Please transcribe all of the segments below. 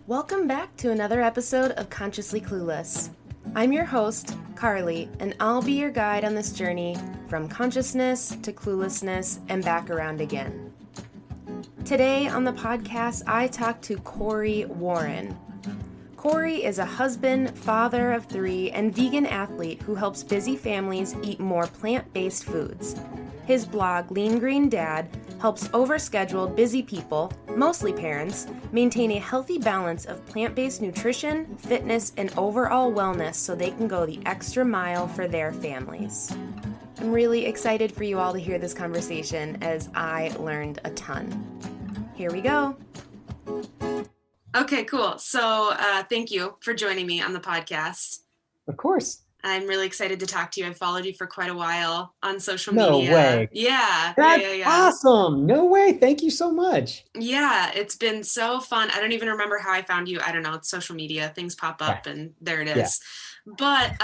Welcome back to another episode of Consciously Clueless. I'm your host, Carly, and I'll be your guide on this journey from consciousness to cluelessness and back around again. Today on the podcast, I talk to Cory Warren. Cory is a husband, father of 3, and vegan athlete who helps busy families eat more plant-based foods. His blog, Lean Green Dad, helps overscheduled, busy people, mostly parents, maintain a healthy balance of plant-based nutrition, fitness, and overall wellness so they can go the extra mile for their families. I'm really excited for you all to hear this conversation as I learned a ton. Here we go. Okay, cool. So thank you for joining me on the podcast. Of course. I'm really excited to talk to you. I've followed you for quite a while on social No media. way. Yeah. That's awesome. No way. Thank you so much. Yeah, it's been so fun. I don't even remember how I found you. I don't know. It's social media. Things pop up and there it is. Yeah. But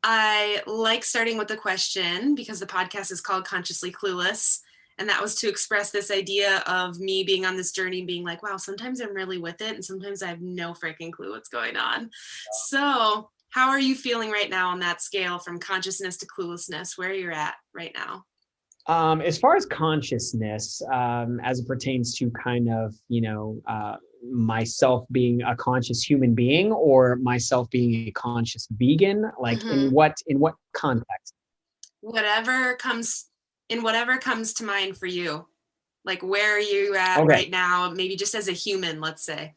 I like starting with the question because the podcast is called Consciously Clueless. And that was to express this idea of me being on this journey and being like, wow, sometimes I'm really with it. And sometimes I have no freaking clue what's going on. Yeah. So how are you feeling right now on that scale from consciousness to cluelessness? Where you're at right now? As far as consciousness, as it pertains to kind of, myself being a conscious human being or myself being a conscious vegan, like in what context? Whatever comes to mind for you. Like where are you at right now? Maybe just as a human, let's say.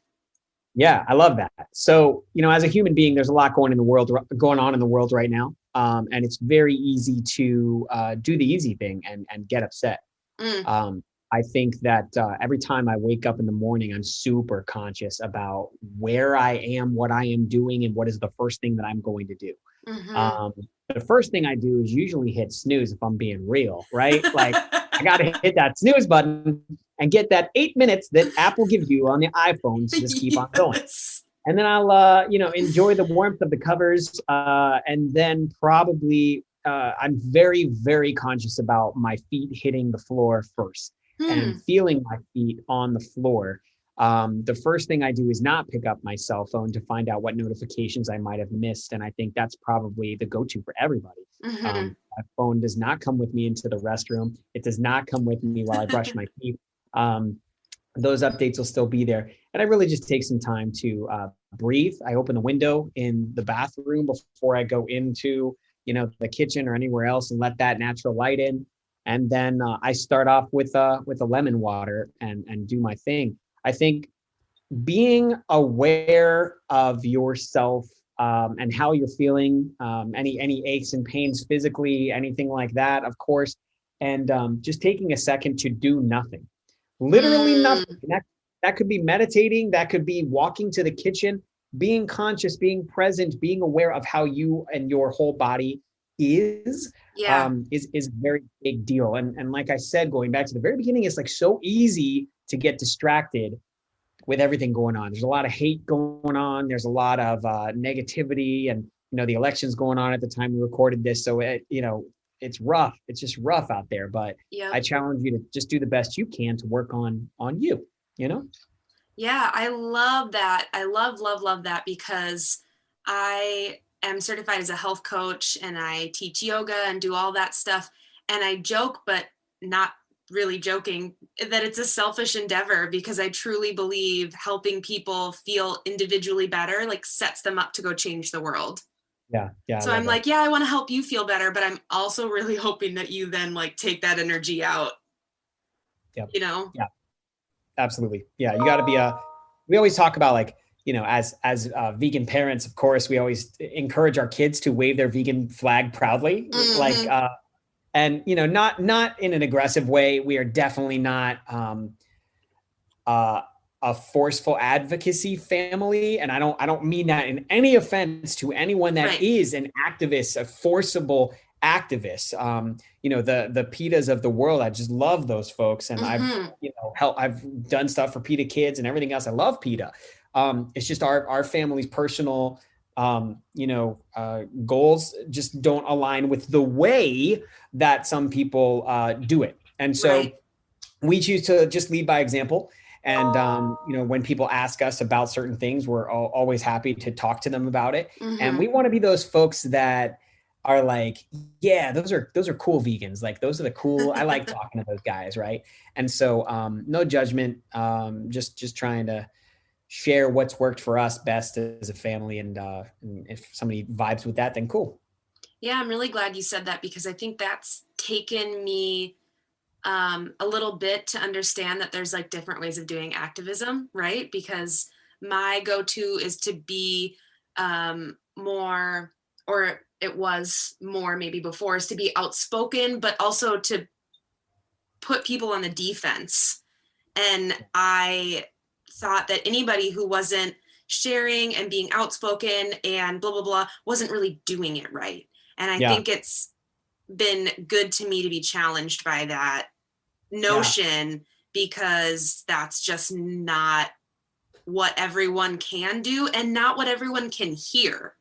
Yeah, I love that. So, as a human being, there's a lot going on in the world right now. And it's very easy to do the easy thing and get upset. I think that every time I wake up in the morning, I'm super conscious about where I am, what I am doing, and what is the first thing that I'm going to do. The first thing I do is usually hit snooze if I'm being real, right? Like I got to hit that snooze button and get that 8 minutes that Apple gives you on the iPhone to just keep on going. And then I'll, enjoy the warmth of the covers. And then probably I'm very, very conscious about my feet hitting the floor first and feeling my feet on the floor. The first thing I do is not pick up my cell phone to find out what notifications I might have missed. And I think that's probably the go-to for everybody. My phone does not come with me into the restroom. It does not come with me while I brush my teeth. Those updates will still be there. And I really just take some time to breathe. I open the window in the bathroom before I go into, the kitchen or anywhere else and let that natural light in. And then I start off with a lemon water and do my thing. I think being aware of yourself and how you're feeling, any aches and pains physically, anything like that, of course, and just taking a second to do nothing, literally nothing. That could be meditating, that could be walking to the kitchen, being conscious, being present, being aware of how you and your whole body is a very big deal. And like I said, going back to the very beginning, it's like so easy to get distracted with everything going on. There's a lot of hate going on. There's a lot of negativity, and the election's going on at the time we recorded this. So it's rough. It's just rough out there. But I challenge you to just do the best you can to work on you. Yeah, I love that. I love that because I am certified as a health coach and I teach yoga and do all that stuff. And I joke, but not really joking, that it's a selfish endeavor because I truly believe helping people feel individually better, like sets them up to go change the world. Yeah. So I'm like, I want to help you feel better, but I'm also really hoping that you then like take that energy out. Yep. Yeah, absolutely. Yeah. You got to be we always talk about like, as vegan parents, of course, we always encourage our kids to wave their vegan flag proudly, like, and not in an aggressive way. We are definitely not a forceful advocacy family, and I don't mean that in any offense to anyone that is an activist, a forcible activist. The PETAs of the world, I just love those folks, and I've done stuff for PETA kids and everything else. I love PETA. It's just our family's personal goals just don't align with the way that some people do it. And so we choose to just lead by example And, when people ask us about certain things, we're always happy to talk to them about it. And we want to be those folks that are like, yeah, those are cool vegans. Like those are the cool, I like talking to those guys. Right. And so, no judgment, just trying to share what's worked for us best as a family. And if somebody vibes with that, then cool. Yeah. I'm really glad you said that, because I think that's taken me a little bit to understand that there's like different ways of doing activism, right? Because my go-to is to be more, or it was more maybe before, is to be outspoken, but also to put people on the defense. And I thought that anybody who wasn't sharing and being outspoken and blah, blah, blah, wasn't really doing it right. And I think it's been good to me to be challenged by that notion, because that's just not what everyone can do and not what everyone can hear.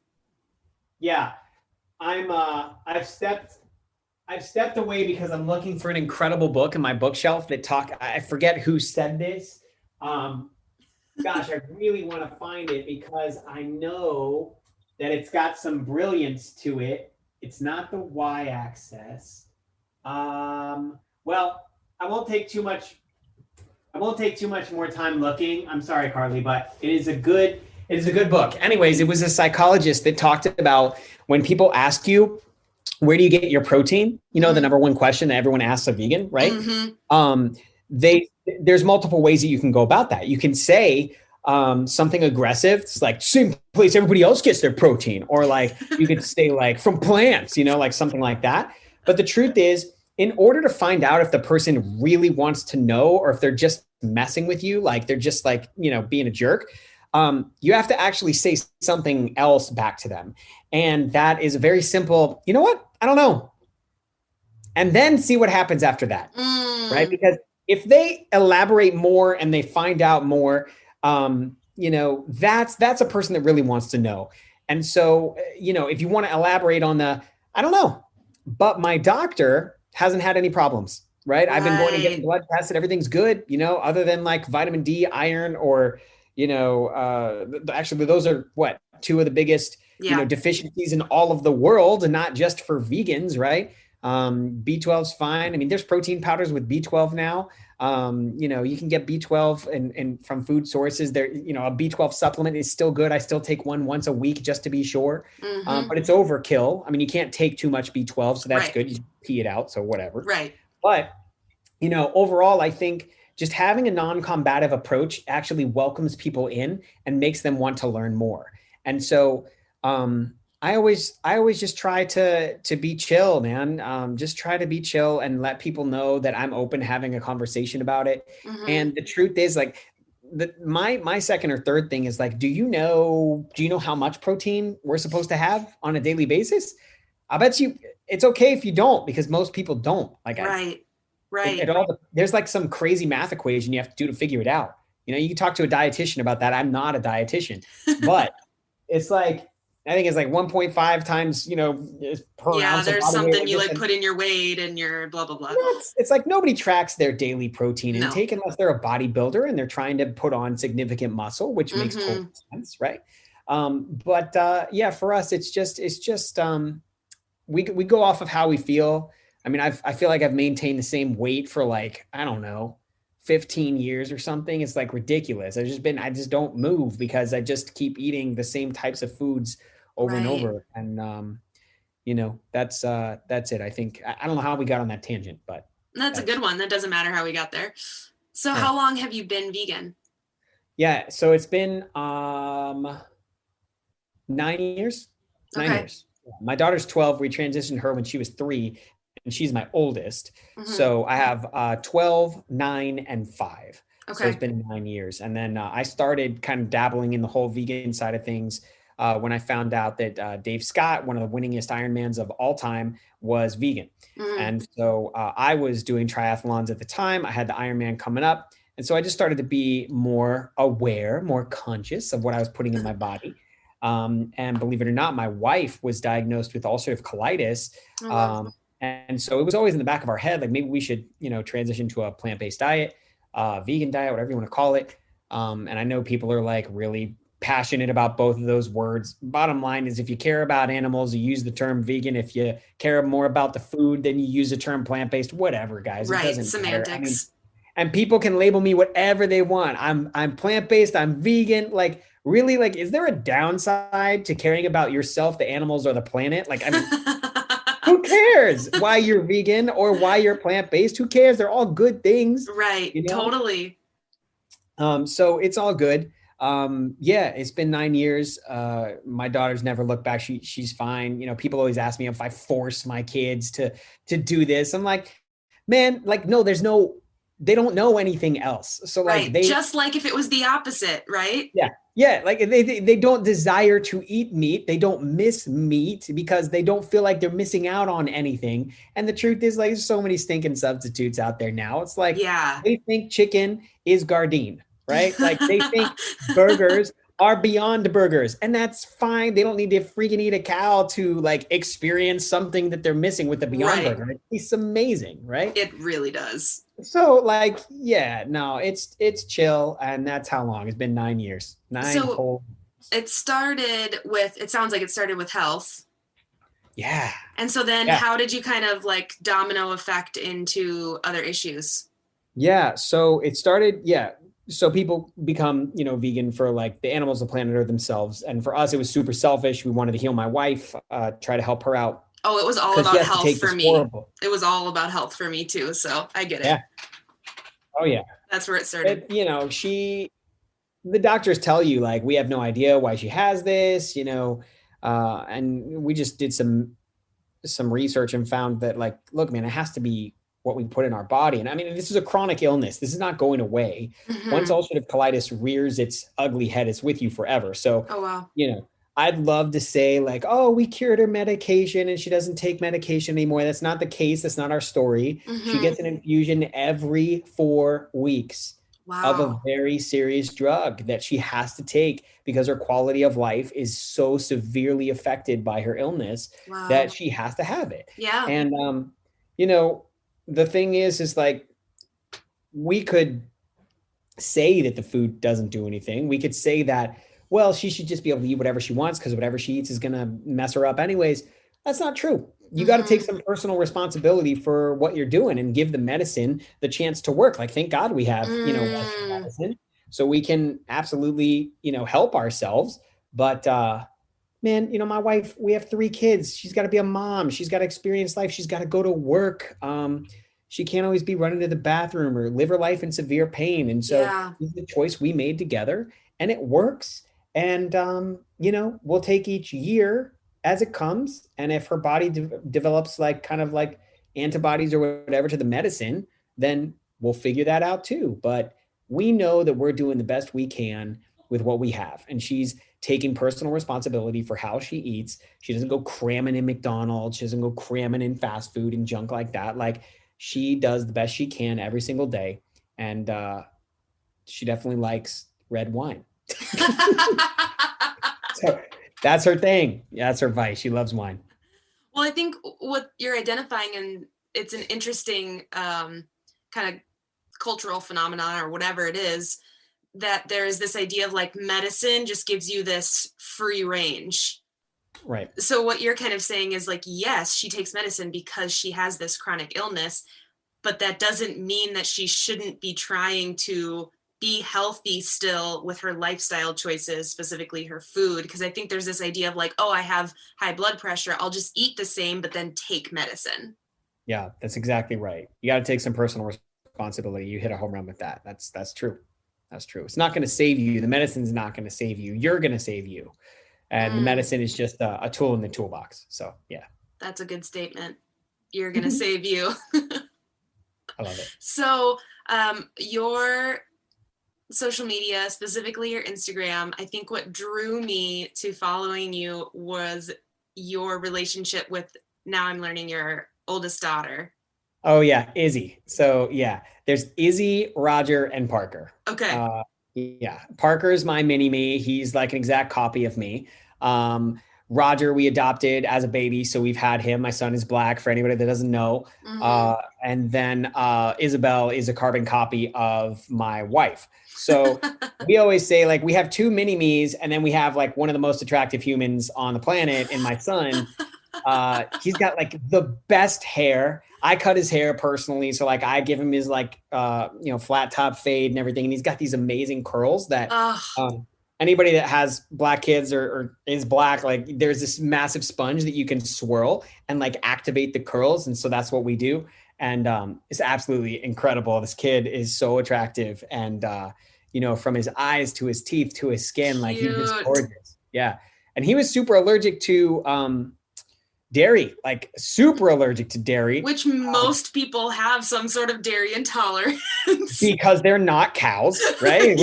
Yeah. I've stepped away because I'm looking for an incredible book in my bookshelf that I forget who said this. Gosh, I really want to find it because I know that it's got some brilliance to it. It's not the y-axis. Well, I won't take too much more time looking. I'm sorry, Carly, but it is a good book. Anyways, it was a psychologist that talked about when people ask you, where do you get your protein? The number one question that everyone asks a vegan, right? There's multiple ways that you can go about that. You can say something aggressive. It's like, same place everybody else gets their protein. Or like, you could say like from plants, like something like that. But the truth is, in order to find out if the person really wants to know, or if they're just messing with you, like they're just like, being a jerk, you have to actually say something else back to them. And that is a very simple, you know what? I don't know. And then see what happens after that, right? Because if they elaborate more and they find out more, that's a person that really wants to know. And so, if you want to elaborate on I don't know, but my doctor hasn't had any problems, right? I've been going and getting blood tested. Everything's good, other than like vitamin D, iron, or, actually those are two of the biggest, deficiencies in all of the world, and not just for vegans, right? B12's fine. I mean, there's protein powders with B12 now. You can get B12 and from food sources there, a B12 supplement is still good. I still take one once a week just to be sure. But it's overkill. I mean, you can't take too much B12, so that's good. You pee it out. So whatever. Right. But, overall, I think just having a non-combative approach actually welcomes people in and makes them want to learn more. And so, I always just try to be chill, man. Just try to be chill and let people know that I'm open to having a conversation about it. And the truth is, like, my second or third thing is like, do you know how much protein we're supposed to have on a daily basis? I bet you it's okay if you don't, because most people don't. Like, there's like some crazy math equation you have to do to figure it out. You can talk to a dietitian about that. I'm not a dietitian, but it's like, I think it's like 1.5 times, per ounce. There's something you like put in your weight and your blah, blah, blah. It's like nobody tracks their daily protein intake unless they're a bodybuilder and they're trying to put on significant muscle, which makes total sense, right? But for us, it's just we go off of how we feel. I mean, I feel like I've maintained the same weight for like, I don't know, 15 years or something. It's like ridiculous. I just don't move because I just keep eating the same types of foods over and over. And, that's it. I think, I don't know how we got on that tangent, but that's a good one. That doesn't matter how we got there. So how long have you been vegan? Yeah. So it's been, 9 years. 9 years. My daughter's 12. We transitioned her when she was 3. And she's my oldest. So I have 12, 9, and 5. So it's been 9 years. And then I started kind of dabbling in the whole vegan side of things when I found out that Dave Scott, one of the winningest Ironmans of all time, was vegan. And so I was doing triathlons at the time. I had the Ironman coming up. And so I just started to be more aware, more conscious of what I was putting in my body. And believe it or not, my wife was diagnosed with ulcerative colitis. And so it was always in the back of our head, like maybe we should, transition to a plant-based diet. vegan diet, whatever you want to call it. And I know people are like really passionate about both of those words. Bottom line is, if you care about animals, you use the term vegan. If you care more about the food, then you use the term plant-based, whatever, guys. It Right. doesn't matter. I mean, Semantics. and people can label me whatever they want. I'm plant-based, I'm vegan. Like, really, like, is there a downside to caring about yourself, the animals, or the planet? Like, I mean, who cares why you're vegan or why you're plant-based? Who cares? They're all good things, Right. you know? Totally. So it's all good. Yeah, it's been 9 years. My daughter's never looked back. She's fine. You know, people always ask me if I force my kids to do this. I'm like, man, like, no, they don't know anything else. So like Right. Just like if it was the opposite, right? yeah, like they don't desire to eat meat. They don't miss meat because they don't feel like they're missing out on anything. And the truth is, like, there's so many stinking substitutes out there now. It's like Yeah. they think chicken is Gardein, right? Like they think burgers are beyond burgers, and that's fine. They don't need to freaking eat a cow to like experience something that they're missing with the Beyond Right. Burger. It's amazing, right? It really does. So like, yeah, no, it's chill, and that's how long. It's been 9 years, nine So whole. it sounds like it started with health. Yeah. And so then Yeah. how did you kind of like domino effect into other issues? Yeah. So it started, yeah. So people become, vegan for like the animals, the planet, or themselves. And for us, it was super selfish. We wanted to heal my wife, try to help her out Oh, it was all because she about has to health take for this me. horrible. It was all about health for me too. So I get it. Yeah. Oh yeah. That's where it started. The doctors tell you like, we have no idea why she has this, and we just did some research and found that, like, look, man, it has to be what we put in our body. And I mean, this is a chronic illness. This is not going away. Once Mm-hmm. ulcerative colitis rears its ugly head, it's with you forever. So, Oh, wow. I'd love to say like, oh, we cured her medication and she doesn't take medication anymore. That's not the case. That's not our story. She Mm-hmm. gets an infusion every 4 weeks of a Wow. very serious drug that she has to take because her quality of life is so severely affected by her illness that Wow. she has to have it. Yeah. And, the thing is like, we could say that the food doesn't do anything. We could say that, well, she should just be able to eat whatever she wants because whatever she eats is going to mess her up anyways. That's not true. You got to take Mm-hmm. some personal responsibility for what you're doing and give the medicine the chance to work. Like, thank God we have, Western Mm. medicine, so we can absolutely, help ourselves. But, man, my wife, we have 3 kids. She's got to be a mom. She's got to experience life. She's got to go to work. She can't always be running to the bathroom or live her life in severe pain. And so Yeah. this is the choice we made together, and it works. And, we'll take each year as it comes. And if her body develops like kind of like antibodies or whatever to the medicine, then we'll figure that out too. But we know that we're doing the best we can with what we have. And she's taking personal responsibility for how she eats. She doesn't go cramming in McDonald's. She doesn't go cramming in fast food and junk like that. Like, she does the best she can every single day. And she definitely likes red wine. So that's her thing. Yeah, that's her vice. She loves wine. Well, I think what you're identifying, and it's an interesting kind of cultural phenomenon or whatever it is, that there is this idea of like medicine just gives you this free range. Right. So what you're kind of saying is like, yes, she takes medicine because she has this chronic illness, but that doesn't mean that she shouldn't be trying to be healthy still with her lifestyle choices, specifically her food. Because I think there's this idea of like, oh, I have high blood pressure, I'll just eat the same, but then take medicine. Yeah, that's exactly right. You got to take some personal responsibility. You hit a home run with that. That's true. That's true. It's not going to save you. The medicine's not going to save you. You're going to save you. And the medicine is just a tool in the toolbox. So, yeah. That's a good statement. You're going to save you. I love it. So your social media, specifically your Instagram, I think what drew me to following you was your relationship with, now I'm learning, your oldest daughter. Oh, yeah. Izzy. So, yeah, there's Izzy, Roger, and Parker. Okay. Yeah. Parker's my mini me. He's like an exact copy of me. Roger, we adopted as a baby. So we've had him. My son is black, for anybody that doesn't know. And then Isabel is a carbon copy of my wife. So we always say, like, we have two mini-me's, and then we have like one of the most attractive humans on the planet in my son. He's got like the best hair. I cut his hair personally. So like I give him his like, flat top fade and everything. And he's got these amazing curls that, anybody that has black kids or is black, like there's this massive sponge that you can swirl and like activate the curls. And so that's what we do. And it's absolutely incredible. This kid is so attractive. And, from his eyes to his teeth to his skin, like he's just gorgeous. Yeah. And he was super allergic to dairy, like super allergic to dairy. Which most people have some sort of dairy intolerance. Because they're not cows, right?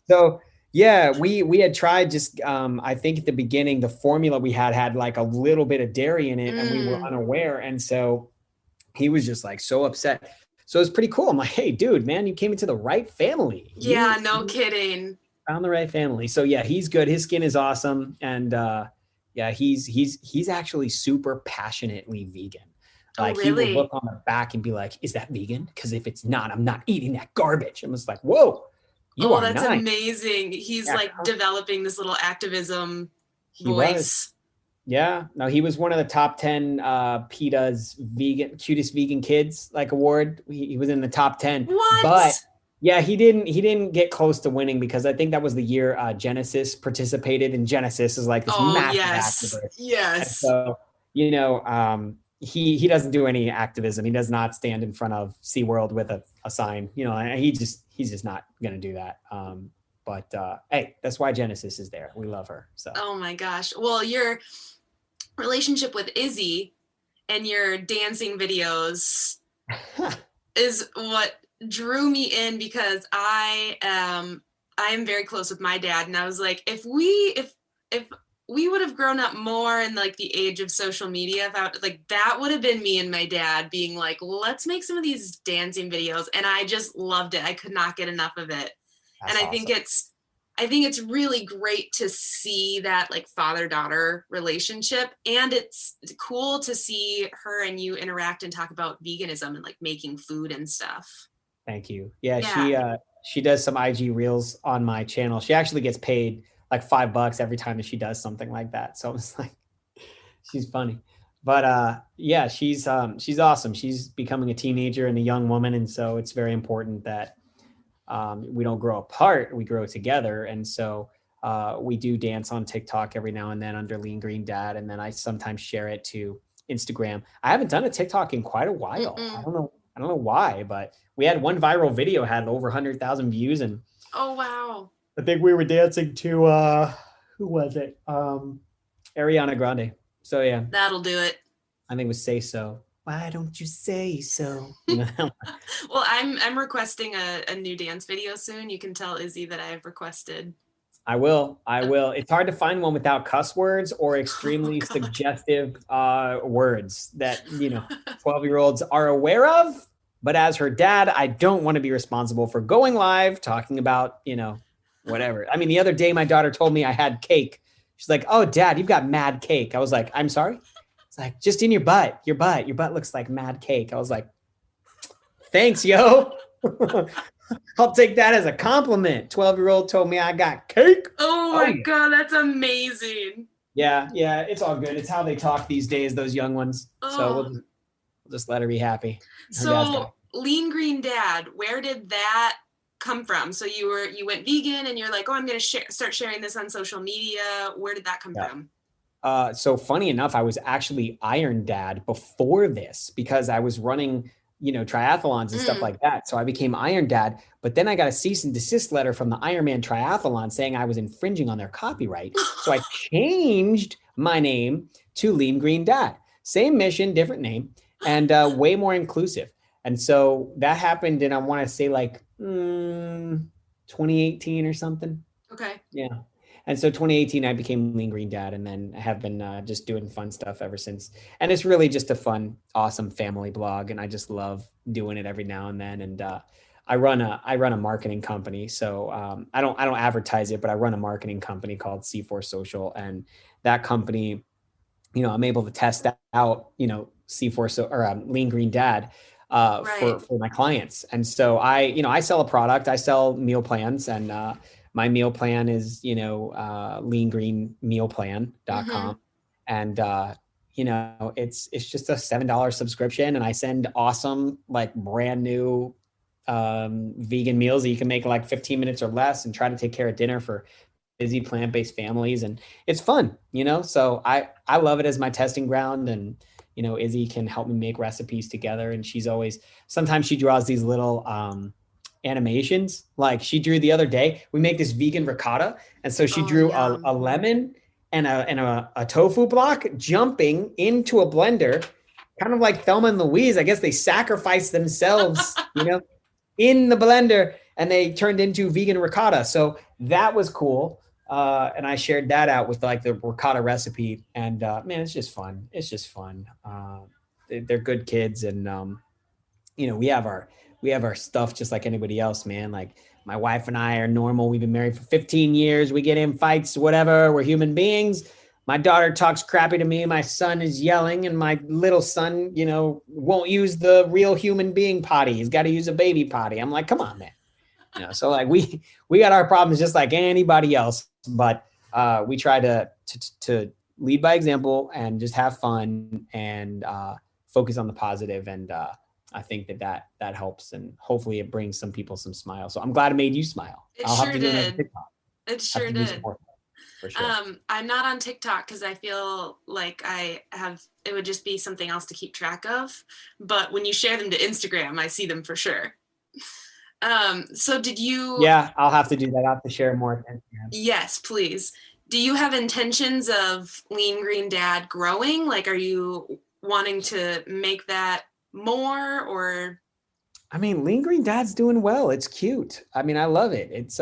So yeah, we had tried just, I think at the beginning, the formula we had like a little bit of dairy in it and we were unaware. And so he was just like so upset. So it's pretty cool. I'm like, hey, dude, man, you came into the right family. Yeah, no kidding. Found the right family. So yeah, he's good. His skin is awesome. And yeah, he's actually super passionately vegan. Like he will look on the back and be like, is that vegan? Because if it's not, I'm not eating that garbage. I'm just like, whoa. That's amazing. He's like developing this little activism voice. Yeah. No, he was one of the top 10 PETA's cutest vegan kids like award. He was in the top 10. What? But yeah, he didn't get close to winning because I think that was the year Genesis participated, and Genesis is like this massive activist. Yes. And so, he doesn't do any activism. He does not stand in front of SeaWorld with a sign, he's just not going to do that. But hey, that's why Genesis is there. We love her. So. Oh my gosh. Well, your relationship with Izzy and your dancing videos is what drew me in, because I am very close with my dad. And I was like, if we would have grown up more in like the age of social media, that would have been me and my dad being like, let's make some of these dancing videos. And I just loved it. I could not get enough of it. That's awesome. I think it's really great to see that like father-daughter relationship. And it's cool to see her and you interact and talk about veganism and like making food and stuff. Thank you. Yeah. She does some IG reels on my channel. She actually gets paid like $5 every time that she does something like that. So it's like, she's funny, but yeah, she's awesome. She's becoming a teenager and a young woman. And so it's very important that we don't grow apart, we grow together. And so we do dance on TikTok every now and then under Lean Green Dad. And then I sometimes share it to Instagram. I haven't done a TikTok in quite a while. I don't know why, but we had one viral video had over 100,000 views. And oh, wow. I think we were dancing to, who was it? Ariana Grande. So yeah. That'll do it. I think it was Say So. Why don't you say so? Well, I'm requesting a new dance video soon. You can tell Izzy that I have requested. I will. It's hard to find one without cuss words or extremely suggestive words that, 12-year-olds are aware of. But as her dad, I don't want to be responsible for going live, talking about, whatever. I mean, the other day, my daughter told me I had cake. She's like, oh, Dad, you've got mad cake. I was like, I'm sorry? It's like, just in your butt. Your butt looks like mad cake. I was like, thanks, yo. I'll take that as a compliment. 12-year-old told me I got cake. Oh my God, that's amazing. Yeah, it's all good. It's how they talk these days, those young ones. Oh. So we'll just let her be happy. So Lean Green Dad, where did that come from? So you went vegan and you're like, oh, I'm going to start sharing this on social media. Where did that come from? So funny enough, I was actually Iron Dad before this because I was running, triathlons and stuff like that. So I became Iron Dad, but then I got a cease and desist letter from the Ironman Triathlon saying I was infringing on their copyright. So I changed my name to Lean Green Dad. Same mission, different name, and way more inclusive. And so that happened in, I want to say like 2018 or something. Okay. Yeah. And so 2018, I became Lean Green Dad, and then I have been just doing fun stuff ever since. And it's really just a fun, awesome family blog. And I just love doing it every now and then. And I run a marketing company. So I don't advertise it, but I run a marketing company called C4 Social. And that company, I'm able to test that out, C4 or Lean Green Dad for my clients. And so I sell a product, I sell meal plans, and my meal plan is, leangreenmealplan.com. And it's just a $7 subscription, and I send awesome, like brand new vegan meals that you can make like 15 minutes or less, and try to take care of dinner for busy plant-based families. And it's fun, so I love it as my testing ground. And Izzy can help me make recipes together, and sometimes she draws these little animations. Like she drew the other day, we make this vegan ricotta, and so she drew a lemon and a tofu block jumping into a blender, kind of like Thelma and Louise. I guess they sacrificed themselves in the blender, and they turned into vegan ricotta. So that was cool. And I shared that out with like the ricotta recipe, and man, it's just fun. It's just fun. They're good kids, and we have our stuff just like anybody else, man. Like my wife and I are normal. We've been married for 15 years. We get in fights, whatever. We're human beings. My daughter talks crappy to me. My son is yelling, and my little son, won't use the real human being potty. He's got to use a baby potty. I'm like, come on, man. So like we got our problems just like anybody else, but we try to lead by example and just have fun and focus on the positive. And I think that helps, and hopefully it brings some people some smiles. So I'm glad it made you smile. It sure did. It sure did. For sure. I'm not on TikTok because I feel like it would just be something else to keep track of. But when you share them to Instagram, I see them for sure. So did you? Yeah, I'll have to do that. I'll have to share more. Yes, please. Do you have intentions of Lean Green Dad growing? Like, are you wanting to make that more, or? I mean, Lean Green Dad's doing well. It's cute. I mean, I love it. It's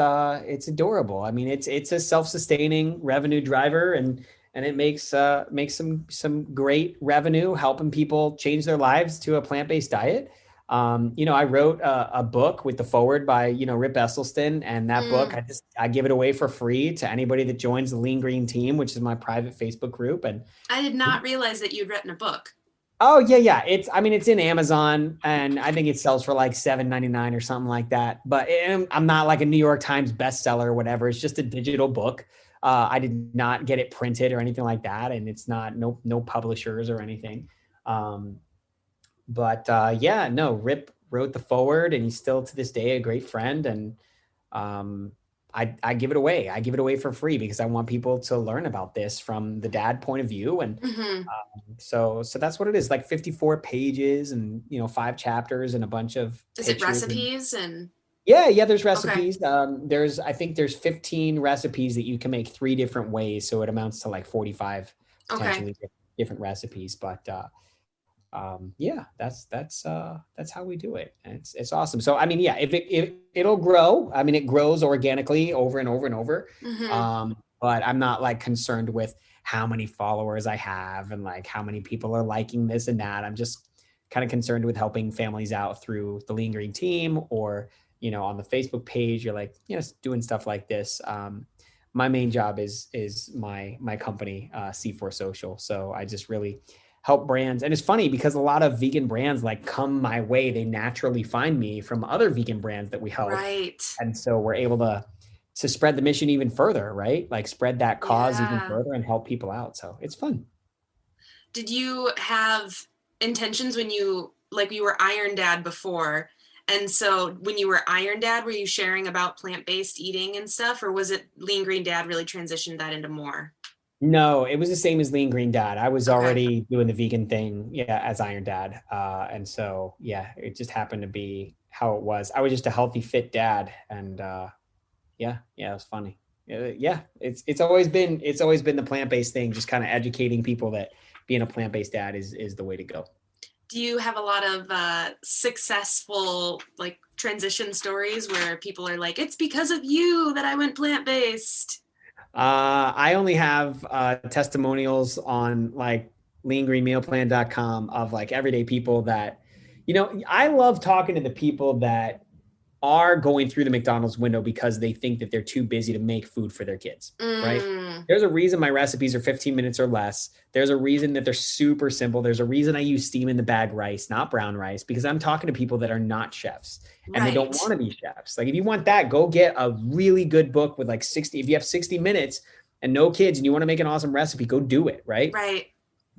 adorable. I mean, it's a self-sustaining revenue driver, and it makes some great revenue helping people change their lives to a plant-based diet. I wrote a book with the foreword by, Rip Esselstyn, and that book, I give it away for free to anybody that joins the Lean Green team, which is my private Facebook group. And I did not realize that you'd written a book. Oh yeah. It's in Amazon, and I think it sells for like $7.99 or something like that. But I'm not like a New York Times bestseller or whatever. It's just a digital book. I did not get it printed or anything like that. And it's not, no publishers or anything. Rip wrote the foreword, and he's still to this day a great friend. And I give it away. I give it away for free because I want people to learn about this from the dad point of view. And so that's what it is. Like 54 pages and 5 chapters and a bunch of Is it recipes and? Yeah, there's recipes. Okay. I think there's 15 recipes that you can make 3 different ways, so it amounts to like 45 potentially different recipes. But that's how we do it. And it's awesome. So, I mean, yeah, if it'll grow, I mean, it grows organically over and over and over. But I'm not like concerned with how many followers I have and like how many people are liking this and that. I'm just kind of concerned with helping families out through the Lean Green team, or, on the Facebook page, you're like, doing stuff like this. My main job is my company, C4 Social. So I just really help brands. And it's funny because a lot of vegan brands like come my way. They naturally find me from other vegan brands that we help. Right. And so we're able to spread the mission even further, right? Like spread that cause even further and help people out. So it's fun. Did you have intentions when you were Iron Dad before? And so when you were Iron Dad, were you sharing about plant-based eating and stuff, or was it Lean Green Dad really transitioned that into more? No, it was the same as Lean Green Dad. I was already doing the vegan thing, as Iron Dad. And so, it just happened to be how it was. I was just a healthy, fit dad. And it was funny. It's always been the plant-based thing, just kind of educating people that being a plant-based dad is the way to go. Do you have a lot of successful like transition stories where people are like, it's because of you that I went plant-based? I only have testimonials on like leangreenmealplan.com of like everyday people that, I love talking to the people that are going through the McDonald's window because they think that they're too busy to make food for their kids, right? There's a reason my recipes are 15 minutes or less. There's a reason that they're super simple. There's a reason I use steam in the bag rice, not brown rice, because I'm talking to people that are not chefs and they don't want to be chefs. Like if you want that, go get a really good book with like 60, if you have 60 minutes and no kids and you want to make an awesome recipe, go do it, right? Right.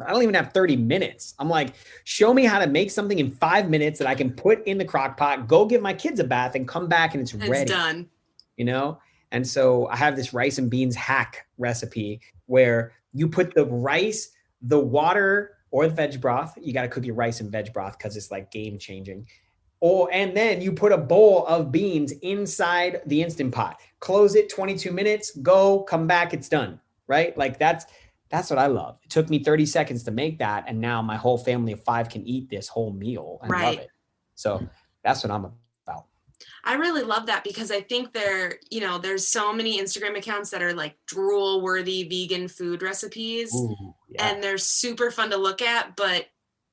I don't even have 30 minutes. I'm like, show me how to make something in 5 minutes that I can put in the crock pot, go give my kids a bath and come back and it's ready. It's done. You know? And so I have this rice and beans hack recipe where you put the rice, the water, or the veg broth. You got to cook your rice and veg broth because it's like game changing. And then you put a bowl of beans inside the Instant Pot. Close it, 22 minutes, go, come back, it's done. Right? Like that's what I love. It took me 30 seconds to make that. And now my whole family of 5 can eat this whole meal and love it. So that's what I'm about. I really love that because I think there's so many Instagram accounts that are like drool worthy vegan food recipes. Ooh, and they're super fun to look at, but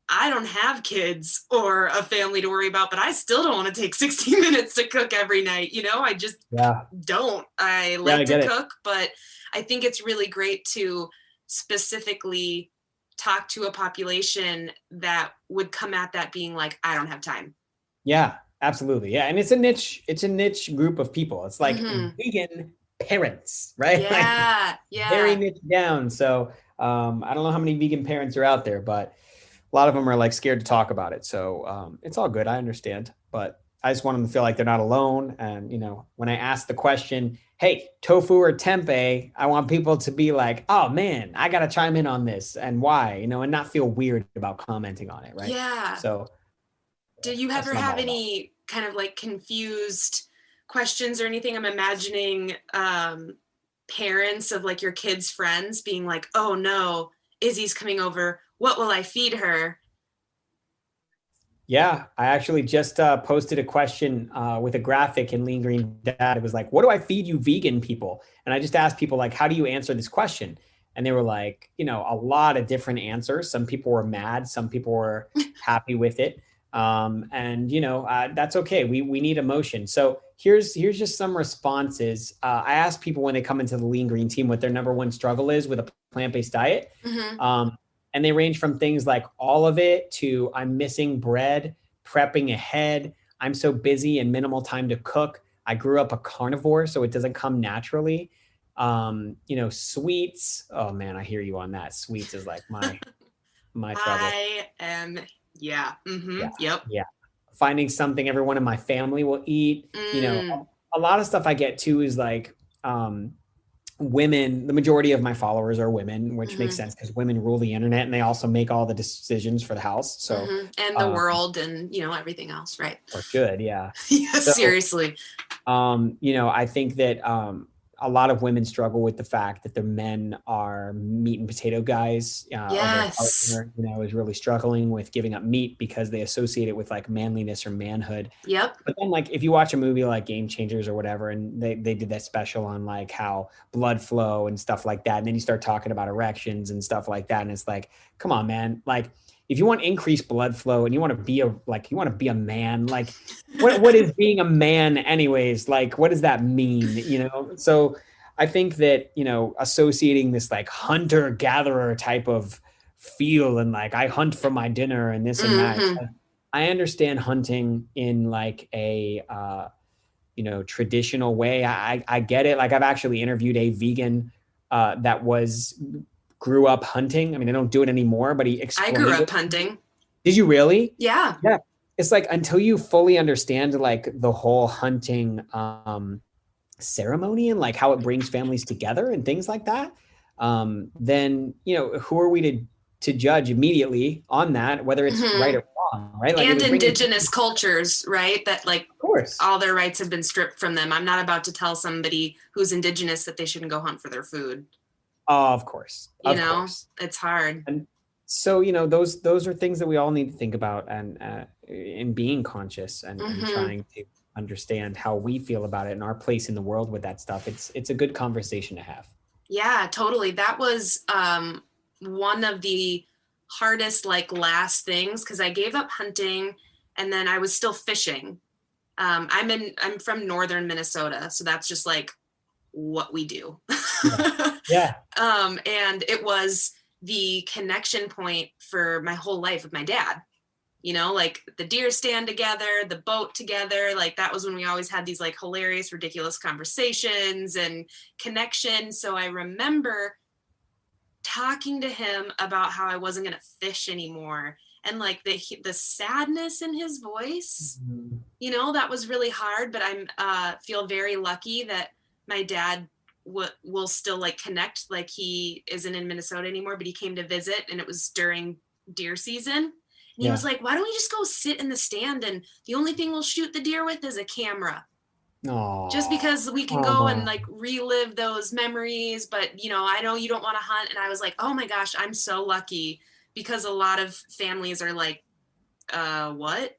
I don't have kids or a family to worry about, but I still don't want to take 60 minutes to cook every night. I just don't. I like to cook, but I think it's really great to specifically talk to a population that would come at that being like, I don't have time. Yeah, absolutely. Yeah. And it's a niche group of people. It's like vegan parents, right? Yeah. Very niche down. So I don't know how many vegan parents are out there, but a lot of them are like scared to talk about it. So it's all good. I understand, but I just want them to feel like they're not alone. And, when I ask the question, hey, tofu or tempeh, I want people to be like, oh man, I got to chime in on this and why, and not feel weird about commenting on it. Right. Yeah. So did you ever have any kind of like confused questions or anything? I'm imagining parents of like your kids' friends being like, oh no, Izzy's coming over. What will I feed her? Yeah, I actually just posted a question with a graphic in Lean Green Dad. It was like, what do I feed you vegan people? And I just asked people like, how do you answer this question? And they were like, a lot of different answers. Some people were mad. Some people were happy with it. That's okay. We need emotion. So here's just some responses. I asked people when they come into the Lean Green team what their number one struggle is with a plant-based diet. And they range from things like all of it to I'm missing bread, prepping ahead. I'm so busy and minimal time to cook. I grew up a carnivore, so it doesn't come naturally. Sweets. Oh man, I hear you on that. Sweets is like my trouble. Yeah. Yeah. Finding something everyone in my family will eat. A lot of stuff I get too is like, women, the majority of my followers are women, which makes sense because women rule the internet and they also make all the decisions for the house. So, and the world and, everything else. Right. Or should. Yeah. Yeah. So, seriously. I think that, a lot of women struggle with the fact that the men are meat and potato guys. Yes. Their partner, is really struggling with giving up meat because they associate it with like manliness or manhood. Yep. But then like, if you watch a movie like Game Changers or whatever, and they did that special on like how blood flow and stuff like that. And then you start talking about erections and stuff like that. And it's like, come on, man. Like, if you want increased blood flow and you want to be a man, like what is being a man anyways? Like, what does that mean? So I think that, associating this like hunter gatherer type of feel and like, I hunt for my dinner and this and that. I understand hunting in like a, traditional way. I get it. Like I've actually interviewed a vegan that grew up hunting. I mean, I don't do it anymore, but he explained. I grew up hunting. Did you really? Yeah. Yeah. It's like, until you fully understand like the whole hunting ceremony and like how it brings families together and things like that, then, who are we to judge immediately on that, whether it's right or wrong, right? Like, and indigenous cultures, right? That like, of course, all their rights have been stripped from them. I'm not about to tell somebody who's indigenous that they shouldn't go hunt for their food. Of course. It's hard. And so, those are things that we all need to think about and in being conscious and trying to understand how we feel about it and our place in the world with that stuff. It's a good conversation to have. Yeah, totally. That was one of the hardest, like last things, because I gave up hunting and then I was still fishing. I'm from northern Minnesota, so that's just like what we do. Yeah. And it was the connection point for my whole life with my dad. You know, like the deer stand together, the boat together, like that was when we always had these like hilarious, ridiculous conversations and connection. So I remember talking to him about how I wasn't going to fish anymore, and like the sadness in his voice, Mhm. you know, that was really hard, but I'm feel very lucky that my dad will still like connect. Like he isn't in Minnesota anymore, but he came to visit, and it was during deer season. And he Yeah. was like, why don't we just go sit in the stand, and the only thing we'll shoot the deer with is a camera, just Aw, because we can come go and on. like relive those memories. But you know, I know you don't want to hunt. And I was like, oh my gosh, I'm so lucky, because a lot of families are like, what?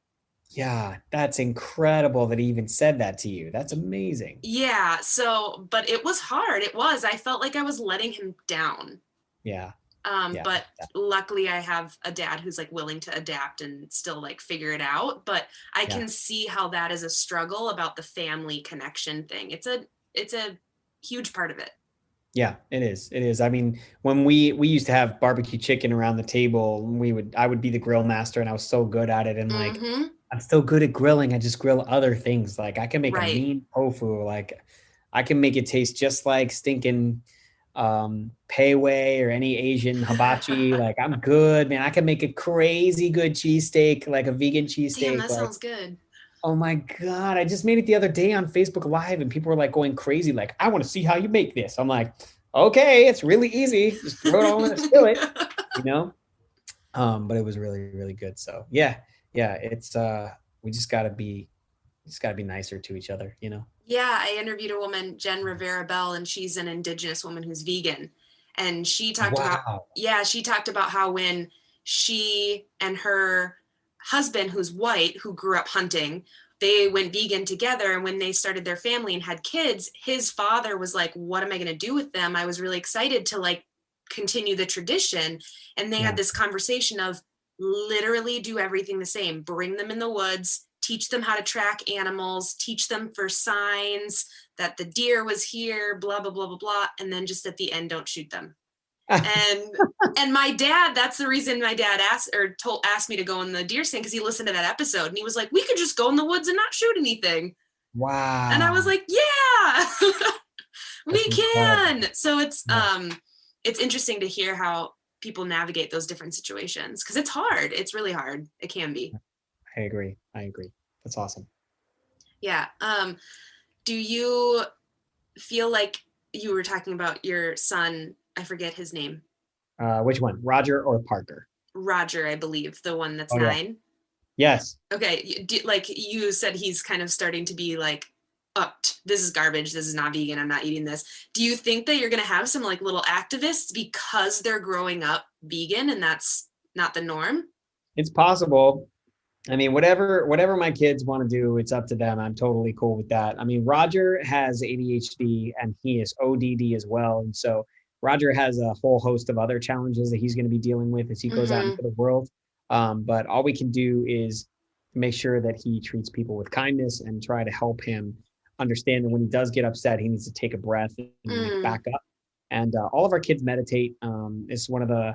Yeah, that's incredible that he even said that to you. That's amazing. Yeah. So, but it was hard. It was. I felt like I was letting him down. Yeah. Yeah. But luckily I have a dad who's like willing to adapt and still like figure it out. But I Yeah. can see how that is a struggle about the family connection thing. It's a huge part of it. Yeah, it is. It is. I mean, when we used to have barbecue chicken around the table, I would be the grill master, and I was so good at it. And like, I'm still good at grilling. I just grill other things. Like I can make a mean tofu. Like I can make it taste just like stinking Pei Wei or any Asian hibachi. Like I'm good, man. I can make a crazy good cheesesteak, like a vegan cheesesteak. Damn, that like, sounds good. oh my God. I just made it the other day on Facebook Live, and people were like going crazy. Like, I want to see how you make this. I'm like, okay, it's really easy. Just throw it all in a skillet, you know? But it was really, really good. So yeah, it's, we just gotta be nicer to each other, you know? Yeah, I interviewed a woman, Jen Rivera Bell, and she's an Indigenous woman who's vegan. And she talked about how when she and her husband, who's white, who grew up hunting, they went vegan together. And when they started their family and had kids, his father was like, what am I going to do with them? I was really excited to like continue the tradition. And they had this conversation of literally do everything the same, bring them in the woods, teach them how to track animals, teach them for signs that the deer was here, blah, blah, blah, blah, blah. And then just at the end, don't shoot them. And my dad, that's the reason my dad asked me to go in the deer stand, because he listened to that episode and he was like, we could just go in the woods and not shoot anything. Wow. And I was like, yeah, we can. Incredible. So it's interesting to hear how people navigate those different situations, because it's hard. It's really hard. It can be. I agree. That's awesome. Yeah. Do you feel like you were talking about your son? I forget his name. Which one? Roger or Parker? Roger, I believe, the one that's 9. Yeah. Yes. Okay. Like you said, he's kind of starting to be like, this is garbage. This is not vegan. I'm not eating this. Do you think that you're going to have some like little activists because they're growing up vegan and that's not the norm? It's possible. I mean, whatever my kids want to do, it's up to them. I'm totally cool with that. I mean, Roger has ADHD and he is ODD as well. And so Roger has a whole host of other challenges that he's going to be dealing with as he goes out into the world. But all we can do is make sure that he treats people with kindness and try to help him understand that when he does get upset, he needs to take a breath and back up. And all of our kids meditate. It's one of the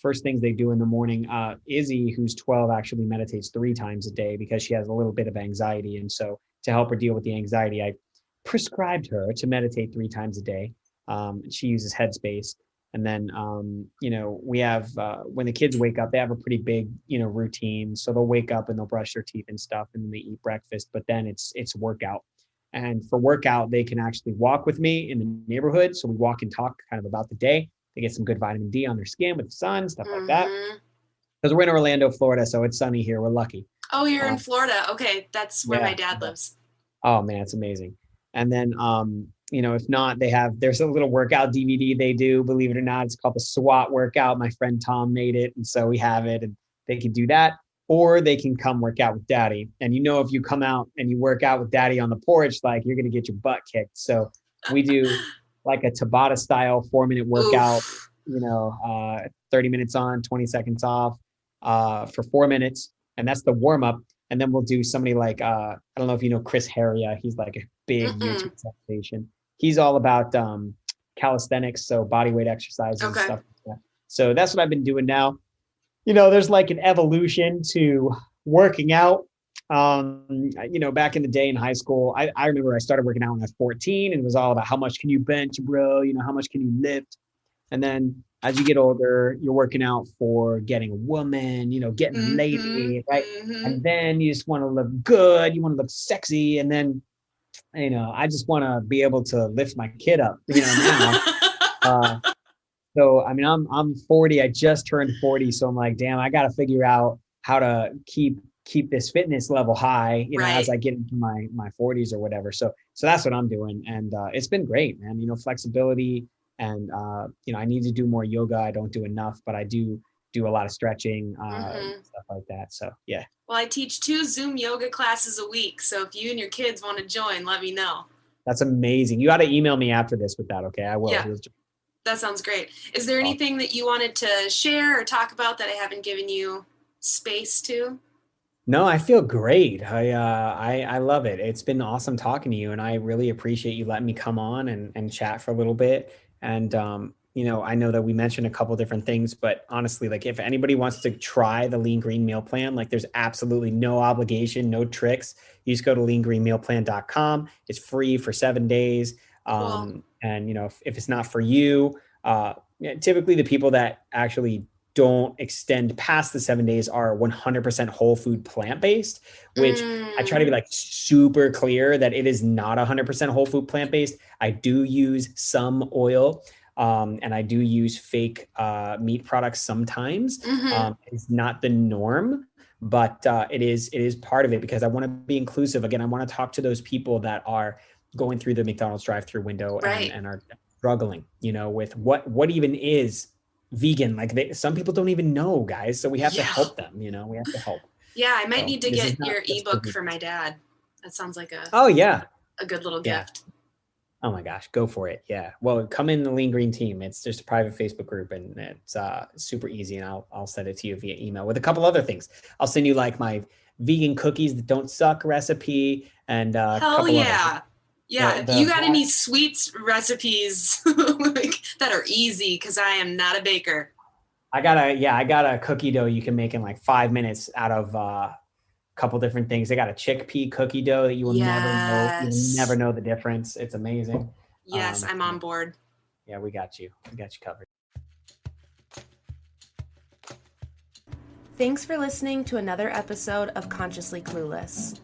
first things they do in the morning. Izzy, who's 12, actually meditates 3 times a day because she has a little bit of anxiety. And so to help her deal with the anxiety, I prescribed her to meditate 3 times a day. She uses Headspace. And then, we have, when the kids wake up, they have a pretty big, routine. So they'll wake up and they'll brush their teeth and stuff, and then they eat breakfast, but then it's workout. And for workout, they can actually walk with me in the neighborhood. So we walk and talk kind of about the day. They get some good vitamin D on their skin with the sun, stuff like that. Because we're in Orlando, Florida, so it's sunny here. We're lucky. Oh, you're in Florida. Okay. That's where my dad lives. Oh man, it's amazing. And then, if not, there's a little workout DVD they do, believe it or not. It's called the SWAT workout. My friend Tom made it. And so we have it, and they can do that, or they can come work out with daddy. And if you come out and you work out with daddy on the porch, like you're going to get your butt kicked. So we do like a Tabata style 4-minute workout, 30 minutes on, 20 seconds off, for 4 minutes. And that's the warm up. And then we'll do somebody like, I don't know if you know Chris Heria. He's like a big YouTube sensation. He's all about calisthenics, so body weight exercises and stuff like that. So that's what I've been doing now. There's like an evolution to working out. Back in the day in high school, I remember I started working out when I was 14, and it was all about how much can you bench, bro? How much can you lift? And then as you get older, you're working out for getting a woman, getting a lady, right? And then you just want to look good. You want to look sexy. And then, I just want to be able to lift my kid up, now. So, I mean, I'm 40. I just turned 40. So I'm like, damn, I got to figure out how to keep this fitness level high, as I get into my 40s or whatever. So that's what I'm doing. And it's been great, man. Flexibility. And, I need to do more yoga. I don't do enough, but I do a lot of stretching, stuff like that. So, yeah. Well, I teach 2 Zoom yoga classes a week. So if you and your kids want to join, let me know. That's amazing. You got to email me after this with that. Okay. I will. Yeah. That sounds great. Is there anything that you wanted to share or talk about that I haven't given you space to? No, I feel great. I love it. It's been awesome talking to you, and I really appreciate you letting me come on and chat for a little bit. And, I know that we mentioned a couple different things, but honestly, like if anybody wants to try the Lean Green Meal Plan, like there's absolutely no obligation, no tricks. You just go to leangreenmealplan.com. It's free for 7 days. Cool. And, if it's not for you, typically the people that actually don't extend past the 7 days are 100% whole food plant-based, which I try to be like super clear that it is not 100% whole food plant-based. I do use some oil, and I do use fake meat products sometimes. It's not the norm, but it is part of it because I want to be inclusive. Again, I want to talk to those people that are going through the McDonald's drive-through window and are struggling, with what even is vegan. Like some people don't even know, guys. So we have to help them, we have to help. Yeah. I might need to get your ebook for my dad. That sounds like a good little gift. Oh my gosh, go for it. Yeah. Well, come in the Lean Green team. It's just a private Facebook group, and it's super easy. And I'll send it to you via email with a couple other things. I'll send you like my vegan cookies that don't suck recipe and a couple others. Yeah, if you got any sweets recipes that are easy, because I am not a baker. I got a cookie dough you can make in like 5 minutes out of a couple different things. They got a chickpea cookie dough that you will never know. You'll never know the difference. It's amazing. Yes, I'm on board. Yeah, we got you. We got you covered. Thanks for listening to another episode of Consciously Clueless.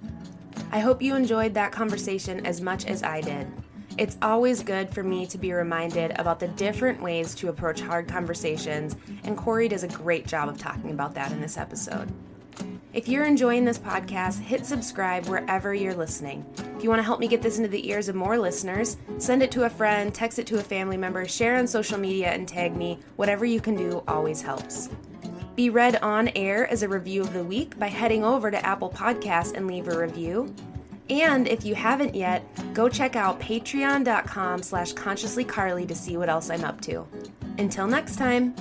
I hope you enjoyed that conversation as much as I did. It's always good for me to be reminded about the different ways to approach hard conversations, and Cory does a great job of talking about that in this episode. If you're enjoying this podcast, hit subscribe wherever you're listening. If you want to help me get this into the ears of more listeners, send it to a friend, text it to a family member, share on social media, and tag me. Whatever you can do always helps. Be read on air as a review of the week by heading over to Apple Podcasts and leave a review. And if you haven't yet, go check out patreon.com/consciouslycarly to see what else I'm up to. Until next time.